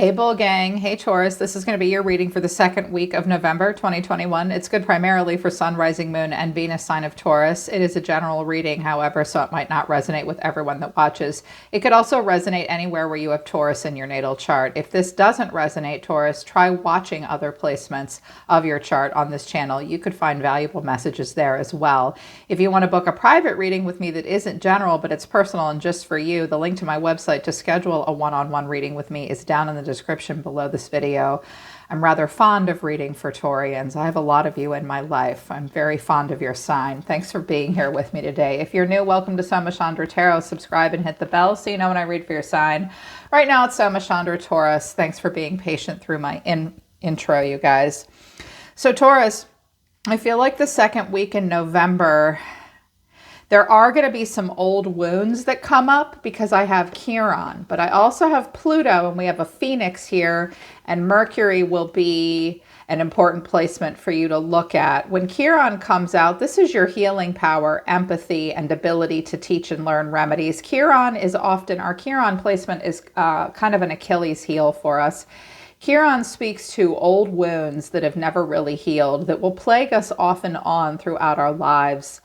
Hey Bull Gang, hey Taurus. This is going to be your reading for the second week of November 2021. It's good primarily for Sun, Rising Moon, and Venus sign of Taurus. It is a general reading, however, so it might not resonate with everyone that watches. It could also resonate anywhere where you have Taurus in your natal chart. If this doesn't resonate, Taurus, try watching other placements of your chart on this channel. You could find valuable messages there as well. If you want to book a private reading with me that isn't general, but it's personal and just for you, the link to my website to schedule a one-on-one reading with me is down in the description below this video. I'm rather fond of reading for Taurians. I have a lot of you in my life. I'm very fond of your sign. Thanks for being here with me today. If you're new, welcome to Soma Chandra Tarot. Subscribe and hit the bell so you know when I read for your sign. Right now it's Soma Chandra Taurus. Thanks for being patient through my intro, you guys. So Taurus, I feel like the second week in November, there are going to be some old wounds that come up because I have Chiron, but I also have Pluto and we have a Phoenix here, and Mercury will be an important placement for you to look at. When Chiron comes out, this is your healing power, empathy, and ability to teach and learn remedies. Chiron is often, our Chiron placement is kind of an Achilles heel for us. Chiron speaks to old wounds that have never really healed, that will plague us off and on throughout our lives.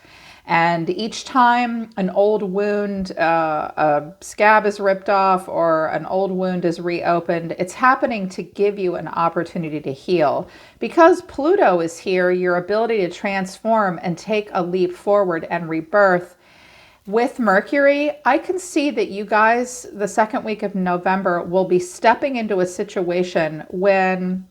And each time an old wound, a scab is ripped off or an old wound is reopened, it's happening to give you an opportunity to heal. Because Pluto is here, your ability to transform and take a leap forward and rebirth. With Mercury, I can see that you guys, the second week of November, will be stepping into a situation when,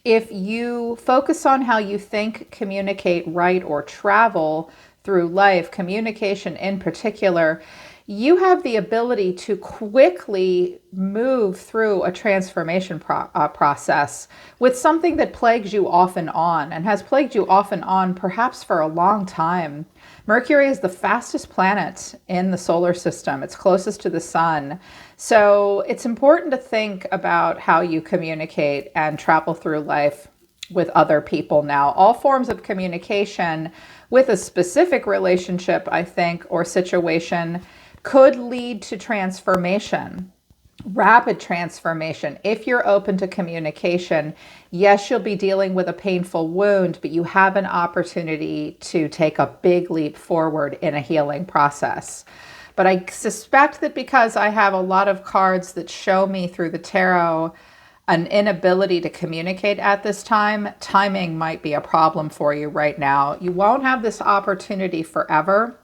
if you focus on how you think, communicate, write, or travel through life, communication in particular, you have the ability to quickly move through a transformation process with something that plagues you off and on, and has plagued you off and on perhaps for a long time. Mercury is the fastest planet in the solar system. It's closest to the sun. So it's important to think about how you communicate and travel through life with other people now. All forms of communication with a specific relationship, I think, or situation could lead to transformation, rapid transformation. If you're open to communication, yes, you'll be dealing with a painful wound, but you have an opportunity to take a big leap forward in a healing process. But I suspect that because I have a lot of cards that show me through the tarot an inability to communicate at this time, timing might be a problem for you right now. You won't have this opportunity forever.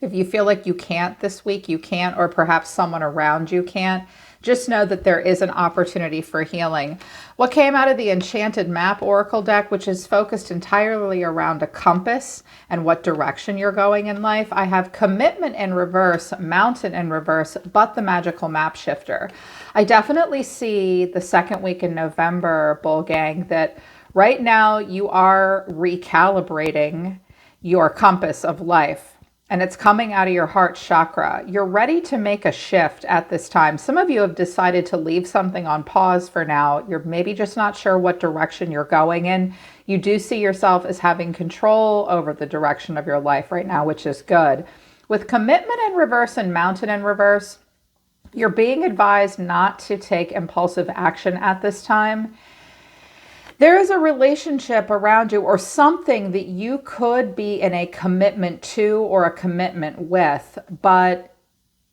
If you feel like you can't this week, you can't, or perhaps someone around you can't. Just know that there is an opportunity for healing. What came out of the Enchanted Map Oracle deck, which is focused entirely around a compass and what direction you're going in life, I have Commitment in reverse, Mountain in reverse, but the Magical Map Shifter. I definitely see the second week in November, Bull Gang, that right now you are recalibrating your compass of life. And it's coming out of your heart chakra. You're ready to make a shift at this time. Some of you have decided to leave something on pause for now. You're maybe just not sure what direction you're going in. You do see yourself as having control over the direction of your life right now, which is good. With Commitment in reverse and Mountain in reverse, you're being advised not to take impulsive action at this time. There is a relationship around you or something that you could be in a commitment to or a commitment with, but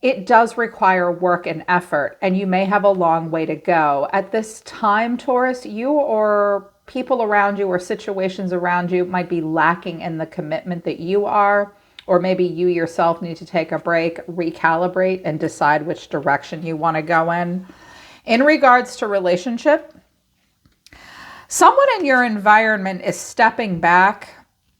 it does require work and effort, and you may have a long way to go. At this time, Taurus, you or people around you or situations around you might be lacking in the commitment that you are, or maybe you yourself need to take a break, recalibrate, and decide which direction you want to go in. In regards to relationship, someone in your environment is stepping back.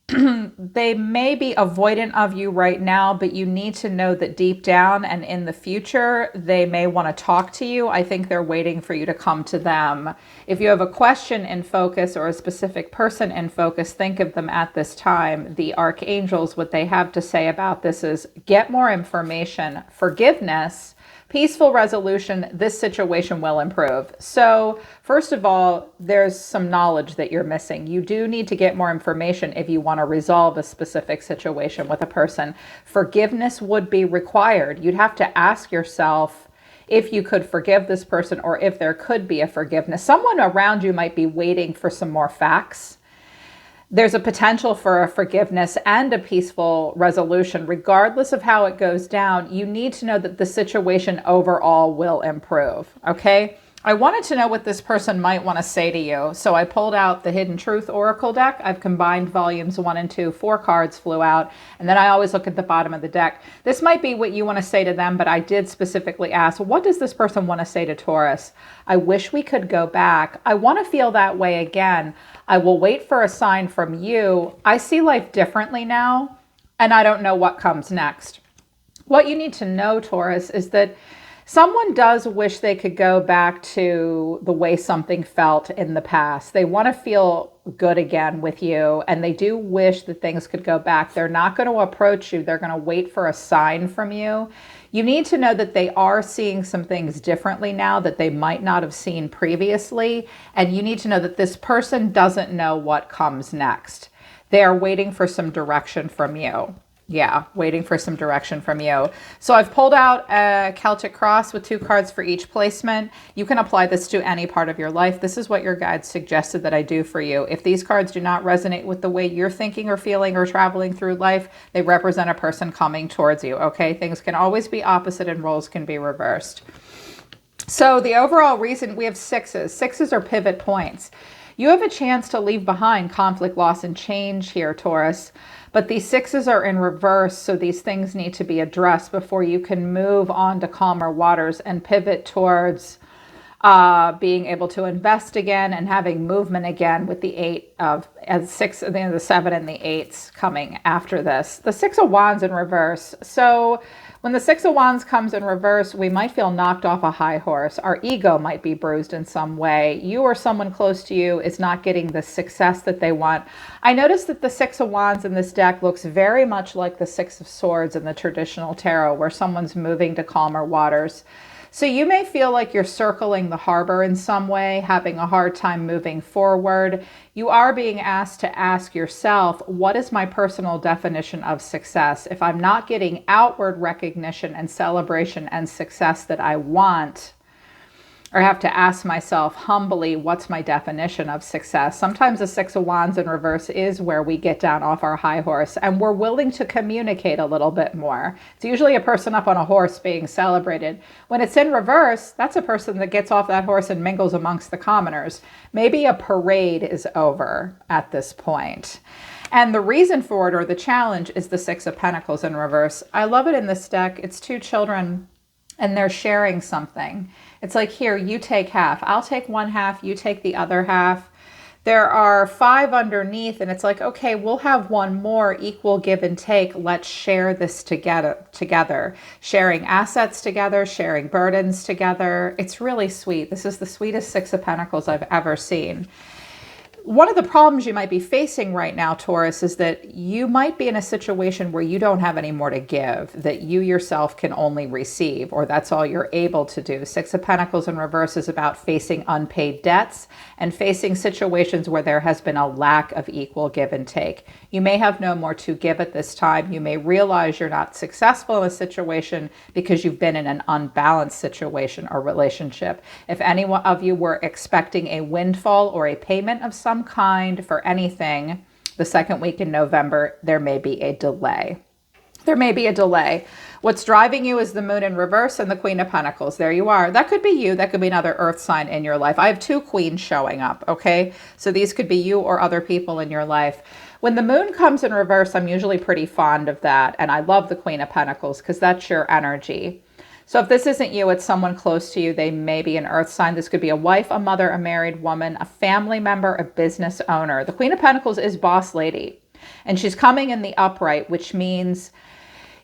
They may be avoidant of you right now, but you need to know that deep down and in the future, they may want to talk to you. I think they're waiting for you to come to them. If you have a question in focus or a specific person in focus, think of them at this time. The archangels, what they have to say about this is get more information, forgiveness, peaceful resolution, this situation will improve. So first of all, there's some knowledge that you're missing. You do need to get more information if you want to resolve a specific situation with a person. Forgiveness would be required. You'd have to ask yourself, if you could forgive this person or if there could be a forgiveness. Someone around you might be waiting for some more facts. There's a potential for a forgiveness and a peaceful resolution. Regardless of how it goes down, you need to know that the situation overall will improve, okay? I wanted to know what this person might want to say to you, so I pulled out the Hidden Truth Oracle deck. I've combined volumes 1 and 2. 4 cards flew out, and then I always look at the bottom of the deck. This might be what you want to say to them, but I did specifically ask, what does this person want to say to Taurus? I wish we could go back. I want to feel that way again. I will wait for a sign from you. I see life differently now, and I don't know what comes next. What you need to know, Taurus, is that someone does wish they could go back to the way something felt in the past. They want to feel good again with you, and they do wish that things could go back. They're not going to approach you. They're going to wait for a sign from you. You need to know that they are seeing some things differently now that they might not have seen previously, and you need to know that this person doesn't know what comes next. They are waiting for some direction from you. Yeah, waiting for some direction from you. So I've pulled out a Celtic cross with 2 cards for each placement. You can apply this to any part of your life. This is what your guides suggested that I do for you. If these cards do not resonate with the way you're thinking or feeling or traveling through life, they represent a person coming towards you, okay? Things can always be opposite and roles can be reversed. So the overall reason, we have 6s. 6s are pivot points. You have a chance to leave behind conflict, loss, and change here, Taurus. But these 6s are in reverse, so these things need to be addressed before you can move on to calmer waters and pivot towards being able to invest again and having movement again with the 8 of, as 6, the 7 and the 8s coming after this. The 6 of Wands in reverse. So when the 6 of Wands comes in reverse, we might feel knocked off a high horse. Our ego might be bruised in some way. You or someone close to you is not getting the success that they want. I noticed that the 6 of Wands in this deck looks very much like the 6 of Swords in the traditional tarot, where someone's moving to calmer waters. So you may feel like you're circling the harbor in some way, having a hard time moving forward. You are being asked to ask yourself, what is my personal definition of success? If I'm not getting outward recognition and celebration and success that I want, or have to ask myself humbly, what's my definition of success? Sometimes the 6 of Wands in reverse is where we get down off our high horse and we're willing to communicate a little bit more. It's usually a person up on a horse being celebrated. When it's in reverse, that's a person that gets off that horse and mingles amongst the commoners. Maybe a parade is over at this point. And the reason for it, or the challenge, is the 6 of Pentacles in reverse. I love it in this deck. It's 2 children and they're sharing something. It's like, here, you take half. I'll take one half, you take the other half. There are 5 underneath, and it's like, okay, we'll have one more, equal give and take. Let's share this together. Sharing assets together, sharing burdens together. It's really sweet. This is the sweetest 6 of Pentacles I've ever seen. One of the problems you might be facing right now, Taurus, is that you might be in a situation where you don't have any more to give, that you yourself can only receive, or that's all you're able to do. 6 of Pentacles in reverse is about facing unpaid debts and facing situations where there has been a lack of equal give and take. You may have no more to give at this time. You may realize you're not successful in a situation because you've been in an unbalanced situation or relationship. If any of you were expecting a windfall or a payment of some kind for anything the second week in November, there may be a delay. There may be a delay. What's driving you is the Moon in reverse and the Queen of Pentacles. There you are. That could be you. That could be another earth sign in your life. I have 2 queens showing up, okay? So these could be you or other people in your life. When the Moon comes in reverse, I'm usually pretty fond of that. And I love the Queen of Pentacles because that's your energy. So if this isn't you, it's someone close to you. They may be an earth sign. This could be a wife, a mother, a married woman, a family member, a business owner. The Queen of Pentacles is boss lady, and she's coming in the upright, which means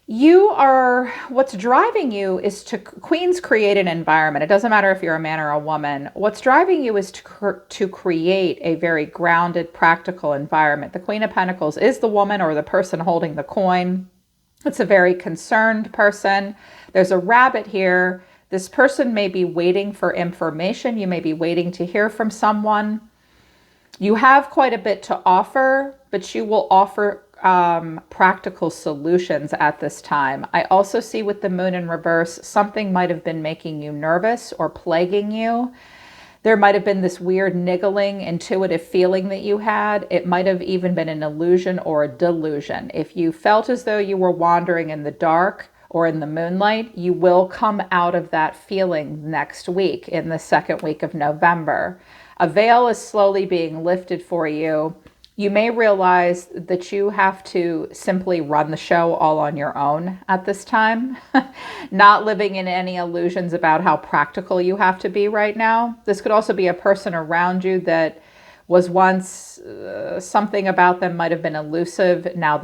you are, what's driving you is to, queens create an environment. It doesn't matter if you're a man or a woman. What's driving you is to create a very grounded, practical environment. The Queen of Pentacles is the woman or the person holding the coin. It's a very concerned person. There's a rabbit here. This person may be waiting for information. You may be waiting to hear from someone. You have quite a bit to offer, but you will offer practical solutions at this time. I also see with the moon in reverse, something might have been making you nervous or plaguing you. There might have been this weird niggling, intuitive feeling that you had. It might have even been an illusion or a delusion. If you felt as though you were wandering in the dark or in the moonlight, you will come out of that feeling next week, in the second week of November. A veil is slowly being lifted for you. You may realize that you have to simply run the show all on your own at this time, not living in any illusions about how practical you have to be right now. This could also be a person around you that was once something about them might have been elusive. Now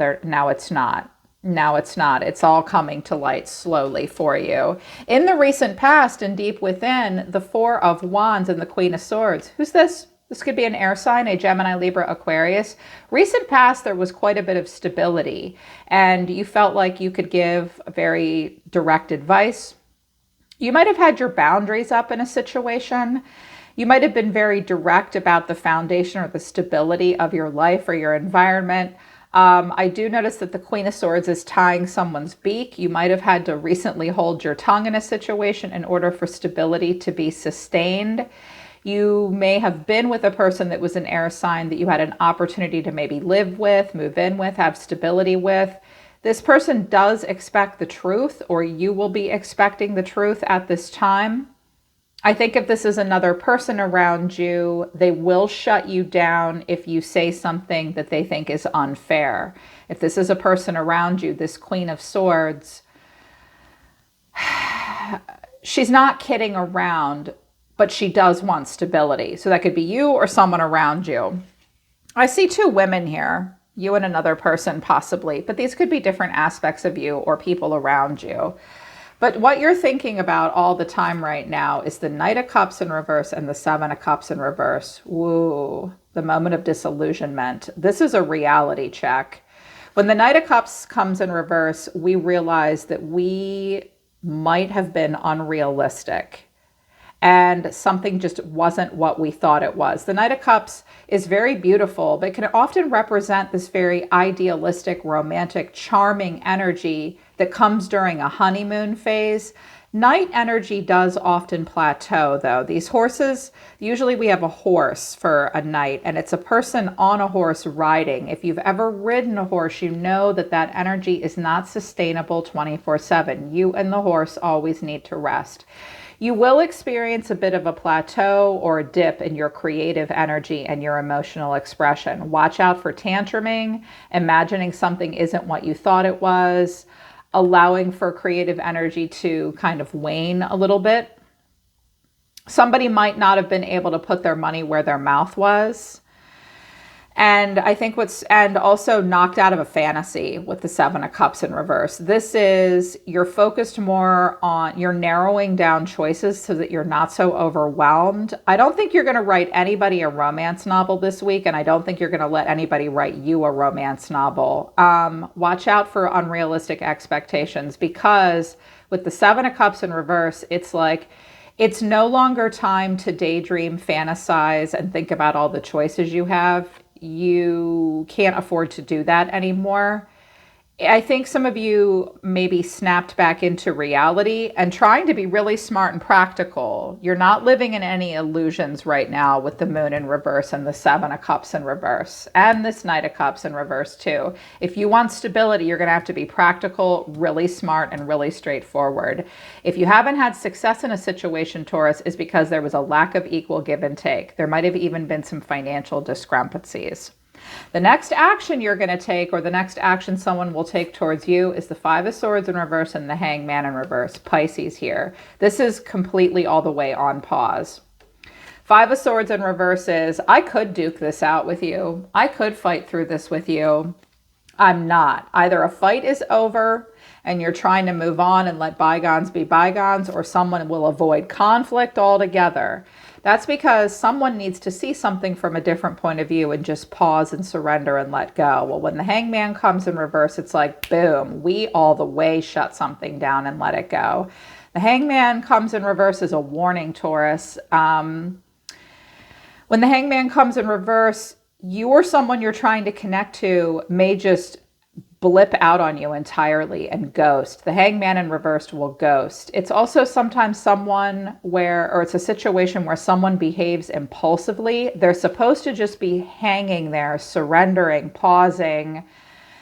it's not. Now it's not. It's all coming to light slowly for you. In the recent past and deep within, the Four of Wands and the Queen of Swords. Who's this? This could be an air sign, a Gemini, Libra, Aquarius. Recent past, there was quite a bit of stability, and you felt like you could give very direct advice. You might have had your boundaries up in a situation. You might have been very direct about the foundation or the stability of your life or your environment. I do notice that the Queen of Swords is tying someone's beak. You might have had to recently hold your tongue in a situation in order for stability to be sustained. You may have been with a person that was an air sign that you had an opportunity to maybe live with, move in with, have stability with. This person does expect the truth, or you will be expecting the truth at this time. I think if this is another person around you, they will shut you down if you say something that they think is unfair. If this is a person around you, this Queen of Swords, she's not kidding around, but she does want stability. So that could be you or someone around you. I see two women here, you and another person possibly, but these could be different aspects of you or people around you. But what you're thinking about all the time right now is the Knight of Cups in reverse and the Seven of Cups in reverse. Woo, the moment of disillusionment. This is a reality check. When the Knight of Cups comes in reverse, we realize that we might have been unrealistic, and something just wasn't what we thought it was. The Knight of Cups is very beautiful, but can often represent this very idealistic, romantic, charming energy that comes during a honeymoon phase. Night energy does often plateau, though. These horses, usually we have a horse for a knight, and it's a person on a horse riding. If you've ever ridden a horse, you know that that energy is not sustainable 24/7. You and the horse always need to rest. You will experience a bit of a plateau or a dip in your creative energy and your emotional expression. Watch out for tantruming, imagining something isn't what you thought it was, allowing for creative energy to kind of wane a little bit. Somebody might not have been able to put their money where their mouth was. And I think and also knocked out of a fantasy with the Seven of Cups in reverse. This is, you're focused more on, you're narrowing down choices so that you're not so overwhelmed. I don't think you're going to write anybody a romance novel this week, and I don't think you're going to let anybody write you a romance novel. Watch out for unrealistic expectations, because with the Seven of Cups in reverse, it's like, it's no longer time to daydream, fantasize, and think about all the choices you have. You can't afford to do that anymore. I think some of you maybe snapped back into reality and trying to be really smart and practical. You're not living in any illusions right now with the moon in reverse and the Seven of Cups in reverse and this Knight of Cups in reverse too. If you want stability, you're going to have to be practical, really smart, and really straightforward. If you haven't had success in a situation, Taurus, is because there was a lack of equal give and take. There might have even been some financial discrepancies. The next action you're going to take, or the next action someone will take towards you, is the Five of Swords in reverse and the Hangman in reverse. Pisces here. This is completely all the way on pause. Five of Swords in reverse is, I could duke this out with you. I could fight through this with you. I'm not. Either a fight is over and you're trying to move on and let bygones be bygones, or someone will avoid conflict altogether. That's because someone needs to see something from a different point of view and just pause and surrender and let go. Well, when the Hangman comes in reverse, it's like, boom, we all the way shut something down and let it go. The Hangman comes in reverse as a warning, Taurus. When the Hangman comes in reverse, you or someone you're trying to connect to may just blip out on you entirely and ghost. The Hangman in reversed will ghost. It's also sometimes it's a situation where someone behaves impulsively. They're supposed to just be hanging there, surrendering, pausing,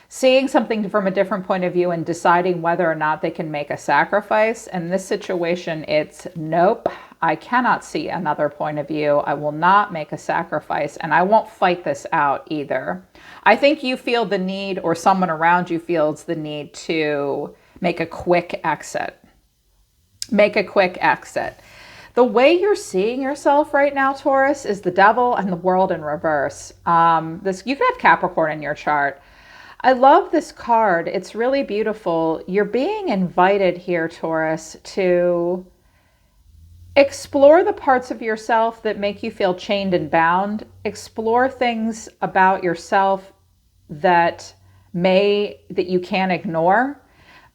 seeing something from a different point of view and deciding whether or not they can make a sacrifice. In this situation, it's nope, I cannot see another point of view. I will not make a sacrifice, and I won't fight this out either. I think you feel the need, or someone around you feels the need, to make a quick exit. Make a quick exit. The way you're seeing yourself right now, Taurus, is the Devil and the World in reverse. You could have Capricorn in your chart. I love this card. It's really beautiful. You're being invited here, Taurus, to explore the parts of yourself that make you feel chained and bound. Explore things about yourself that you can't ignore,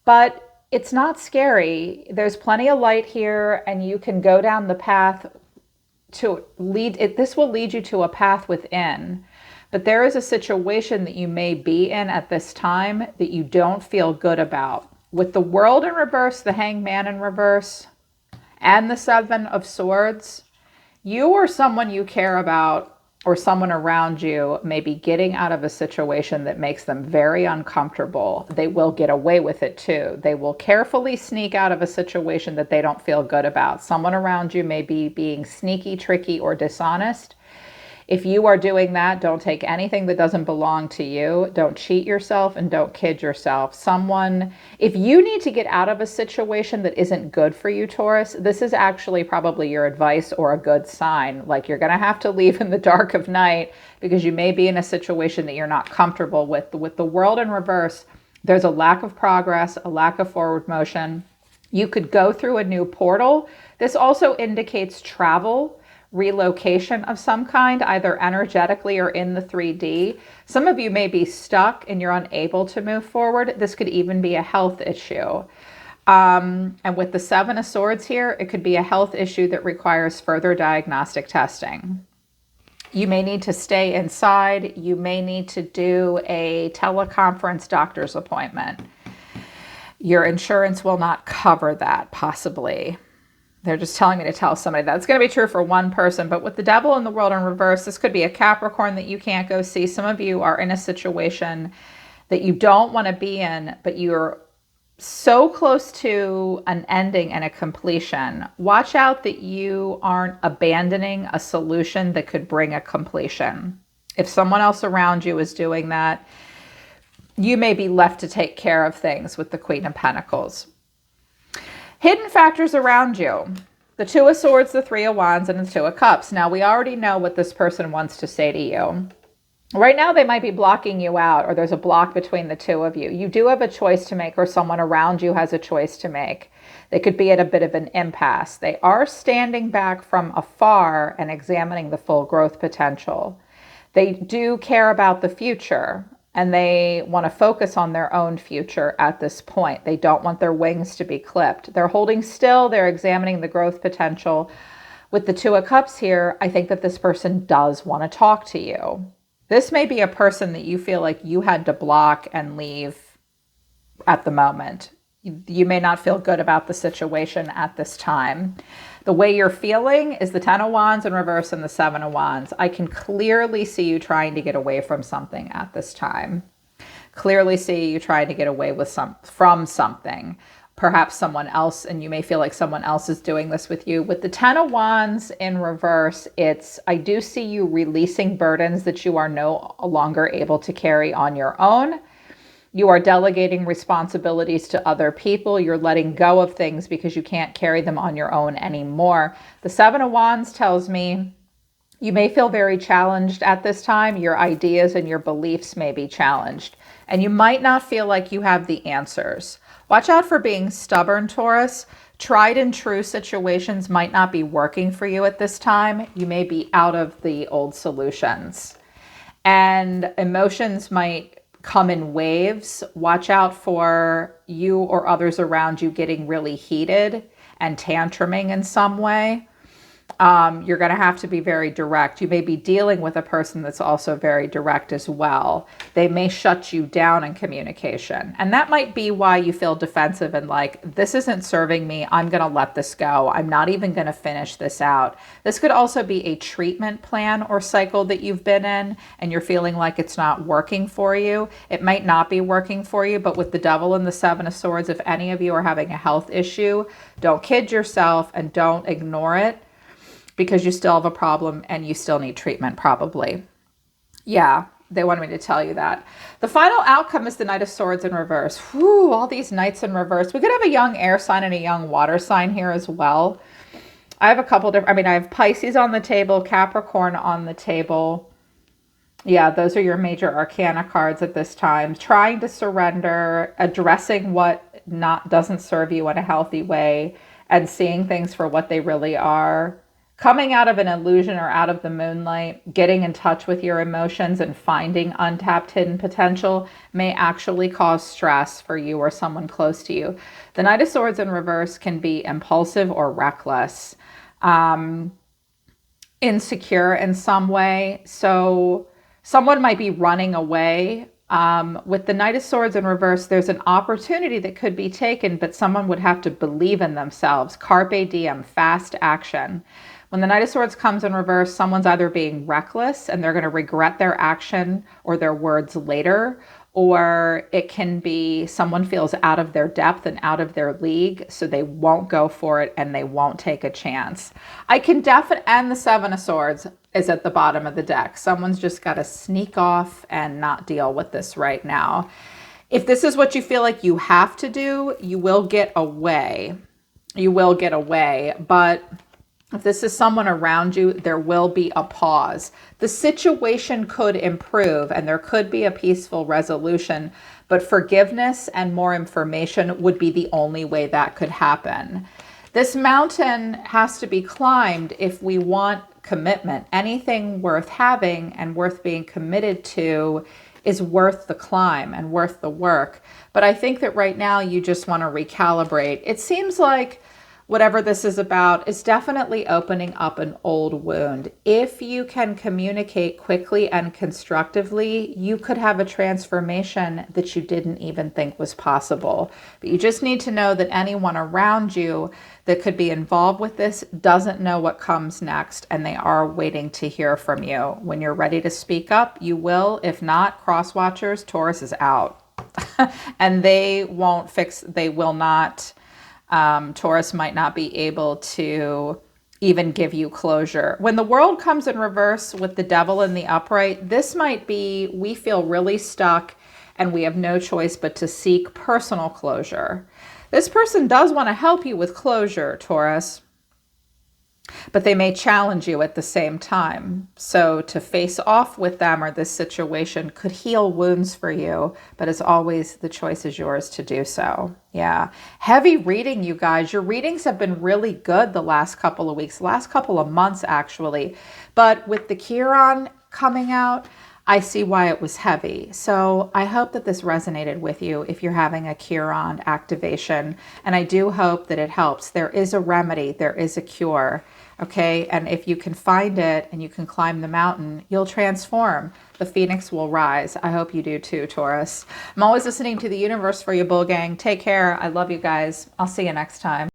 but it's not scary. There's plenty of light here, and you can go down the path to lead it. This will lead you to a path within. But there is a situation that you may be in at this time that you don't feel good about. With the World in reverse, the Hangman in reverse, and the Seven of Swords, you or someone you care about or someone around you may be getting out of a situation that makes them very uncomfortable. They will get away with it too. They will carefully sneak out of a situation that they don't feel good about. Someone around you may be being sneaky, tricky, or dishonest. If you are doing that, don't take anything that doesn't belong to you. Don't cheat yourself and don't kid yourself. If you need to get out of a situation that isn't good for you, Taurus, this is actually probably your advice or a good sign. Like, you're going to have to leave in the dark of night because you may be in a situation that you're not comfortable with. With the World in reverse, there's a lack of progress, a lack of forward motion. You could go through a new portal. This also indicates travel, relocation of some kind, either energetically or in the 3D. Some of you may be stuck and you're unable to move forward. This could even be a health issue. And with the Seven of Swords here, it could be a health issue that requires further diagnostic testing. You may need to stay inside. You may need to do a teleconference doctor's appointment. Your insurance will not cover that, possibly. They're just telling me to tell somebody that. It's going to be true for one person, but with the Devil and the World in reverse, this could be a Capricorn that you can't go see. Some of you are in a situation that you don't want to be in, but you're so close to an ending and a completion. Watch out that you aren't abandoning a solution that could bring a completion. If someone else around you is doing that, you may be left to take care of things with the Queen of Pentacles. Hidden factors around you. The Two of Swords, the Three of Wands, and the Two of Cups. Now, we already know what this person wants to say to you. Right now, they might be blocking you out, or there's a block between the two of you. You do have a choice to make, or someone around you has a choice to make. They could be at a bit of an impasse. They are standing back from afar and examining the full growth potential. They do care about the future, and they want to focus on their own future at this point. They don't want their wings to be clipped. They're holding still. They're examining the growth potential. With the Two of Cups here, I think that this person does want to talk to you. This may be a person that you feel like you had to block and leave at the moment. You may not feel good about the situation at this time. The way you're feeling is the Ten of Wands in reverse and the Seven of Wands. I can clearly see you trying to get away from something at this time. Clearly see you trying to get away from something. Perhaps someone else, and you may feel like someone else is doing this with you. With the Ten of Wands in reverse, I do see you releasing burdens that you are no longer able to carry on your own. You are delegating responsibilities to other people. You're letting go of things because you can't carry them on your own anymore. The Seven of Wands tells me you may feel very challenged at this time. Your ideas and your beliefs may be challenged, and you might not feel like you have the answers. Watch out for being stubborn, Taurus. Tried and true situations might not be working for you at this time. You may be out of the old solutions, and emotions might come in waves. Watch out for you or others around you getting really heated and tantruming in some way. You're going to have to be very direct. You may be dealing with a person that's also very direct as well. They may shut you down in communication. And that might be why you feel defensive and like, this isn't serving me. I'm going to let this go. I'm not even going to finish this out. This could also be a treatment plan or cycle that you've been in and you're feeling like it's not working for you. It might not be working for you, but with the Devil and the Seven of Swords, if any of you are having a health issue, don't kid yourself and don't ignore it, because you still have a problem and you still need treatment probably. Yeah, they wanted me to tell you that. The final outcome is the Knight of Swords in reverse. Whew, all these knights in reverse. We could have a young air sign and a young water sign here as well. I have a couple different, I have Pisces on the table, Capricorn on the table. Yeah, those are your major arcana cards at this time. Trying to surrender, addressing what doesn't serve you in a healthy way, and seeing things for what they really are. Coming out of an illusion or out of the moonlight, getting in touch with your emotions and finding untapped hidden potential may actually cause stress for you or someone close to you. The Knight of Swords in reverse can be impulsive or reckless, insecure in some way. So someone might be running away. With the Knight of Swords in reverse, there's an opportunity that could be taken, but someone would have to believe in themselves. Carpe diem, fast action. When the Knight of Swords comes in reverse, someone's either being reckless and they're going to regret their action or their words later, or it can be someone feels out of their depth and out of their league, so they won't go for it and they won't take a chance. I can definitely, and the Seven of Swords is at the bottom of the deck. Someone's just got to sneak off and not deal with this right now. If this is what you feel like you have to do, you will get away. You will get away, but if this is someone around you, there will be a pause. The situation could improve and there could be a peaceful resolution, but forgiveness and more information would be the only way that could happen. This mountain has to be climbed if we want commitment. Anything worth having and worth being committed to is worth the climb and worth the work. But I think that right now you just want to recalibrate. It seems like whatever this is about is definitely opening up an old wound. If you can communicate quickly and constructively, you could have a transformation that you didn't even think was possible. But you just need to know that anyone around you that could be involved with this doesn't know what comes next, and they are waiting to hear from you. When you're ready to speak up, you will. If not, cross watchers, Taurus is out. And they will not. Taurus might not be able to even give you closure. When the world comes in reverse with the Devil in the upright, this might be, we feel really stuck and we have no choice but to seek personal closure. This person does want to help you with closure, Taurus, but they may challenge you at the same time. So to face off with them or this situation could heal wounds for you, but as always, the choice is yours to do so. Yeah. Heavy reading, you guys. Your readings have been really good the last couple of weeks, last couple of months, actually. But with the Chiron coming out, I see why it was heavy. So I hope that this resonated with you if you're having a Chiron activation. And I do hope that it helps. There is a remedy. There is a cure. Okay. And if you can find it and you can climb the mountain, you'll transform. The phoenix will rise. I hope you do too, Taurus. I'm always listening to the universe for you, Bull Gang. Take care. I love you guys. I'll see you next time.